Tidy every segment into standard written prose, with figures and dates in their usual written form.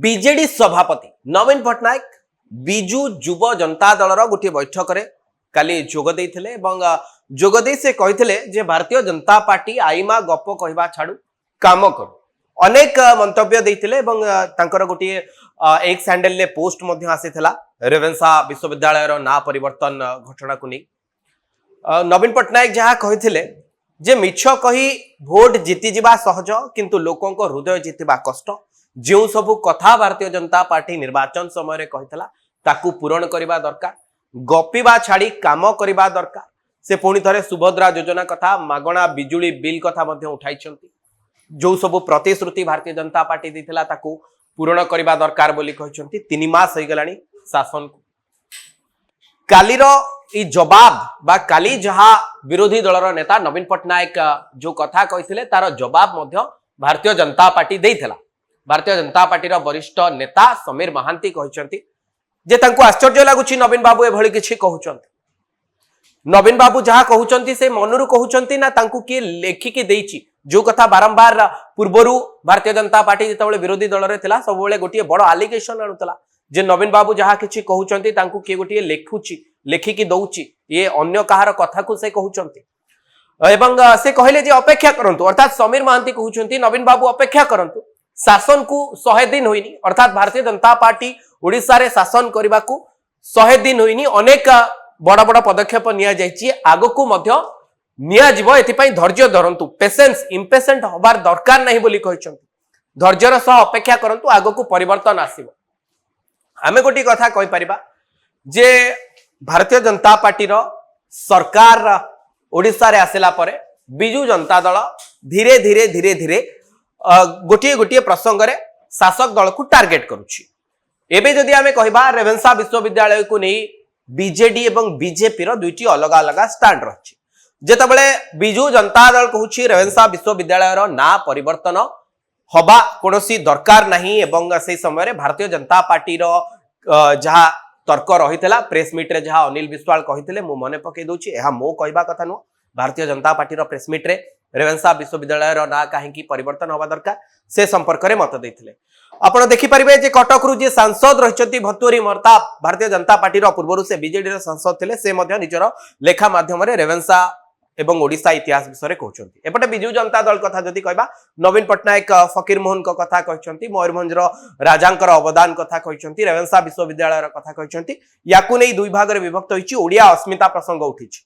BJD सभापति नवीन पट्टनायक विजु युव जनता दलर गोटे बैठक में काली जोगदे से कही भारतीय जनता पार्टी आईमा गप कहवा छाड़ू काम करू अनेक मंतव्य देते गोटे एक्स हैंडल ने पोस्ट आसीथिला रेवेन्सा विश्वविद्यालय ना परिवर्तन घटना को नहीं नवीन पट्टनायक जहाँ कही जे मिछ कही भोट जीति जीवा सहज किंतु लोकों को हृदय जीतिबा कष्ट जो सबु कथा भारतीय जनता पार्टी निर्वाचन समय रे कहितला ताकू पूरण करबा दरकार गपिबा छाड़ी काम करबा दरकार से पुणी थरे सुभद्रा योजना कथा मागणा बिजुली बिल कथा मध्ये उठाइछंती जो सबु प्रतिश्रुति भारतीय जनता पार्टी दिथिला ताकू पूरण करबा दरकार बोली कहिछंती 3 मास होई गलानी शासन को कालीर ई जवाब बा काली जहा विरोधी दलर नेता नवीन पट्टनायक जो कथा कहिथिले तार जवाब मध्ये भारतीय जनता पार्टी देइथिला भारतीय जनता पार्टी वरिष्ठ नेता समीर महांती कहते जे तांको आश्चर्य लगुच नवीन बाबू एभली किछि कहउचंती नवीन बाबू जहाँ कहउचंती से मनरु कहउचंती ना तांको किए लेखिकी देइछि जो कथा बारंबार पूर्वरु भारतीय जनता पार्टी जेतबेले विरोधी दल रे थिला सब बेले गोटे बड़ एलिगेशन आनुतला जे नवीन बाबू जहाँ किछि कहउचंती तांको किए गोटे लेखुछि लेखिकी दउछि ये अन्य कहार कथा को से कहउचंती एवं से कहले जे अपेक्षा करंतु अर्थात समीर महांती कहउचंती नवीन बाबू अपेक्षा करंतु शासन को 100 दिन होइनी अर्थात भारतीय जनता पार्टी ओडिशा रे शासन करबा को 100 दिन होइनी अनेक बड़ बड़ पदक्षेप निया जायछि आगो को मध्य निया जीवो एथि पई धैर्य धरंतु पेशेंस इंपेशेंट होबार दरकार नहीं बोली कहिसंती धैर्यर सह अपेक्षा करंतु आगो को परिवर्तन आसीबो हमें गोटी कथा कहि परिबा जे भारतीय जनता पार्टी रो सरकार ओडिशा रे आसिला परे बिजू जनता दल धीरे धीरे धीरे धीरे गोटे गोटे प्रसंग रे शासक दल को टार्गेट करुछि एबे जदि आमे कहबा रेवेन्सा विश्वविद्यालय को नहीं बीजेडी एवं बीजेपी रो दुईटी अलग अलग स्टैंड रछि जेतबेले बिजू जनता दल कहूछि रेवेन्सा विश्वविद्यालय रो ना परिवर्तन हबा कोनोसी दरकार नहीं एवं से समय रे भारतीय जनता पार्टी रो जहा तर्क रहितला प्रेस मीट रे जहा अनिल विश्वाल कहितले मु मने पके दोछि एहा मो कहबा कथा न भारतीय जनता पार्टी रो प्रेस मीट रे रेवेन्सा विश्वविद्यालय रो ना काहेकि परिवर्तन हवा दरकार से संपर्क रे मत देथिले आपण देखि परिबे जे कटक रु जे सांसद रहिचंती भतुरी मर्ता भारतीय जनता पार्टी रो पूर्वरु से बीजेडी रो सांसद थिले से मध्य निजर लेखा माध्यम रे रेवेन्सा एवं ओडिशा इतिहास विषय रे कहउचंती एपटे बिजू जनता दल कथा जदि कहबा नवीन पट्टनायक फकीर मोहन को कथा कहउचंती मयूरभंज रो राजांकर अवदान कथा कहउचंती रेवेन्सा विश्वविद्यालय रो कथा कहउचंती याकु नै दुई भाग रे विभक्त होइछि ओडिया अस्मिता प्रसंग उठिछि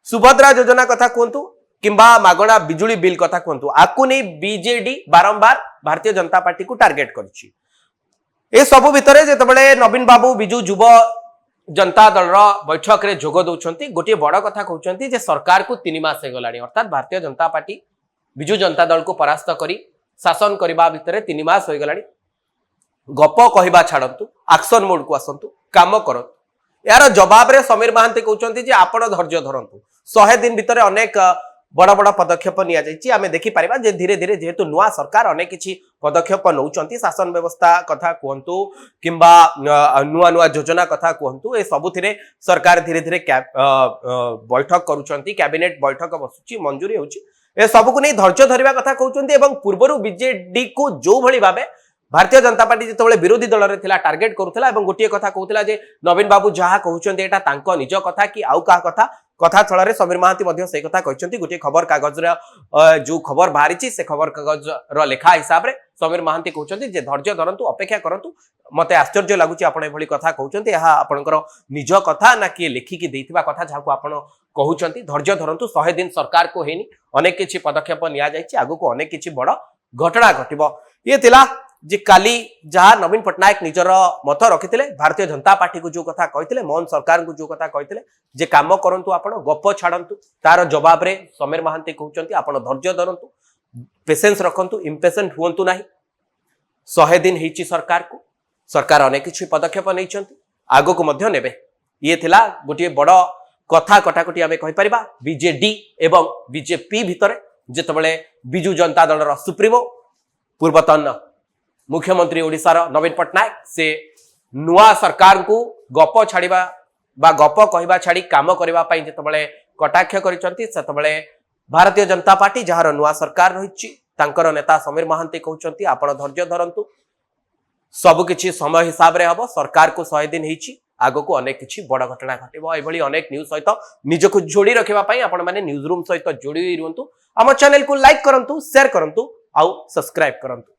सुभद्रा योजना कथा कहंतु किंबा मागणा बिजुली बिल कथा कहंतु आकु नै बीजेडी बारंबार भारतीय जनता पार्टी को टार्गेट करछि ए सब भितरे जेतबेले नवीन बाबू बिजू युव जनता दल बैठक रे जोग दउछंती गोटे बड़ कथा कहउछंती जे सरकार को 3 मास हे गलानी अर्थात भारतीय जनता पार्टी बिजू जनता दल को परास्त करी शासन करबा भितरे 3 मास होई गलानी गप कहबा छाडंतु एक्शन मोड को आसंतु काम करंतु यार जवाब रे समीर महांती कहउछंती जे आपण धैर्य धरंतु 100 दिन भितरे अनेक बड़ बड़ पदक्षेप निया जायछि आमे देखि परिबा जे धीरे धीरे जेहेतु नुआ सरकार अनेक किछि पदक्षेप नउचंती शासन व्यवस्था कथा कहंतु किंबा नुआ नुआ योजना कथा कहंतु ए सबुथिरे सरकार धीरे धीरे बैठक करूचंती कैबिनेट बैठक बसुची मंजूरी होउची ए सब को नै धैर्य धरिबा कथा कहउचंती एवं पूर्वरु बीजेडी को जो भली भाबे भारतीय जनता पार्टी जितेबाला विरोधी दल रे थिला टार्गेट करूथला एवं गोटे कथा कहउथला जे नवीन बाबू जहा कहउचंती एटा तांको निज कथा कि आउ का कथा छଳରେ समीर महांती मध्य से कथा कहउचंती गोटे खबर कागज रे जो खबर बाहरिची से खबर कागज रो लेखा हिसाब रे समीर महांती कहउचंती जे धैर्य धरंतु अपेक्षा करंतु मते आश्चर्य लागुची आपण एभली कथा कहउचंती एहा आपणकर निज कथा ना कि लेखिकी देथिबा कथा जाको आपण कहउचंती धैर्य धरंतु 100 दिन सरकार को हेनी अनेक किछि पदक्षेप निया जायछि आगु को अनेक किछि बड़ घटना घटिबो ये तिला जे काली जहाँ नवीन पट्टनायक निजर मत रखिथिले भारतीय जनता पार्टी को जो कथा कहिथिले मोहन सरकार को जो कथा कहिथिले जे काम करंतु आपण गप छाडंतु तार जवाब रे समीर महांती कहउचंती आपण धैर्य धरंतु पेशेंस रखंतु इंपेशेंट हुंतु नाही 100 दिन हेछि सरकार अनेक किछि पदक्षेप नैचंती आगो को मध्य नेबे ये थिला गोटे बड़ कथा कटाकटी आमे कहि परिबा बीजेडी एवं बीजेपी भितरे जेतबेले बिजू जनता दल रो सुप्रीमो पूर्वतन मुख्यमंत्री ओडिशा रो नवीन पट्टनायक से नुआ सरकार को गप छाड़िबा बा गप कहबा छाड़ी काम करबा पई जेतबेले कटाक्ष करिसंती सेतबेले भारतीय जनता पार्टी जहार नुआ सरकार रहिछि तांकर नेता समीर महांती कहउचंती आपण धैर्य धरंतु सबकिछि समय हिसाब रे हबो सरकार को 100 दिन हिची आगो को अनेक किछि बड़ घटना घटिबो एभली अनेक न्यूज सहित निजको जोड़ी रखिबा पई आपण माने न्यूज रूम सहित जोड़ी रुहंतु हम चैनल को लाइक करंतु शेयर करंतु आउ सब्सक्राइब करंतु।